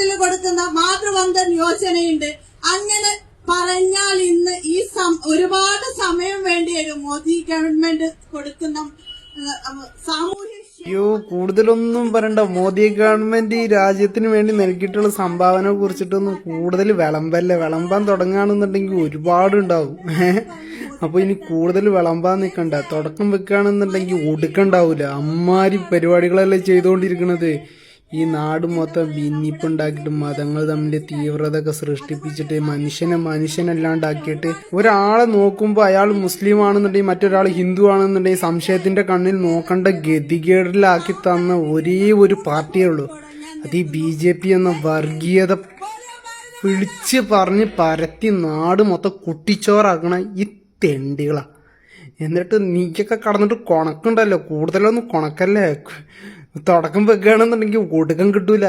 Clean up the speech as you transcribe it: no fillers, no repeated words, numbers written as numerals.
കേരളത്തിൽ കൊടുക്കുന്ന മാതൃവന്ദൻ യോജനയുണ്ട്. അങ്ങനെ പറഞ്ഞാൽ ഇന്ന് ഈ ഒരുപാട് സമയം വേണ്ടി വരും മോദി ഗവൺമെന്റ് കൊടുക്കുന്ന സാമൂഹ്യ. അയ്യോ, കൂടുതലൊന്നും പറയണ്ട. മോദി ഗവൺമെന്റ് ഈ രാജ്യത്തിന് വേണ്ടി നൽകിയിട്ടുള്ള സംഭാവനയെ കുറിച്ചിട്ടൊന്നും കൂടുതൽ വിളമ്പാൻ തുടങ്ങുകയാണെന്നുണ്ടെങ്കിൽ ഒരുപാടുണ്ടാവും. അപ്പൊ ഇനി കൂടുതൽ വിളമ്പാൻ നിൽക്കണ്ട. തുടക്കം വെക്കുകയാണെന്നുണ്ടെങ്കിൽ ഒടുക്കണ്ടാവൂല. അമ്മാരി പരിപാടികളല്ലേ ചെയ്തുകൊണ്ടിരിക്കണത്. ഈ നാട് മൊത്തം ഭിന്നിപ്പുണ്ടാക്കിയിട്ട് മതങ്ങൾ തമ്മിൽ തീവ്രത ഒക്കെ സൃഷ്ടിപ്പിച്ചിട്ട് മനുഷ്യനല്ലാണ്ടാക്കിയിട്ട് ഒരാളെ നോക്കുമ്പോൾ അയാൾ മുസ്ലിം ആണെന്നുണ്ടെങ്കിൽ മറ്റൊരാൾ ഹിന്ദു ആണെന്നുണ്ടെങ്കിൽ സംശയത്തിന്റെ കണ്ണിൽ നോക്കേണ്ട ഗതികേടിലാക്കി തന്ന ഒരേ ഒരു പാർട്ടിയേ ഉള്ളൂ. അത് ഈ BJP എന്ന വർഗീയത വിളിച്ച് പറഞ്ഞ് പരത്തി നാട് മൊത്തം കുട്ടിച്ചോറാക്കണ ഈ തെണ്ടികളാ. എന്നിട്ട് നീക്കൊക്കെ കടന്നിട്ട് കൊണക്കുണ്ടല്ലോ, കൂടുതലൊന്നും കൊണക്കല്ലേ. തുടക്കം വെക്കുകയാണെന്നുണ്ടെങ്കിൽ ഒടുക്കം കിട്ടൂല.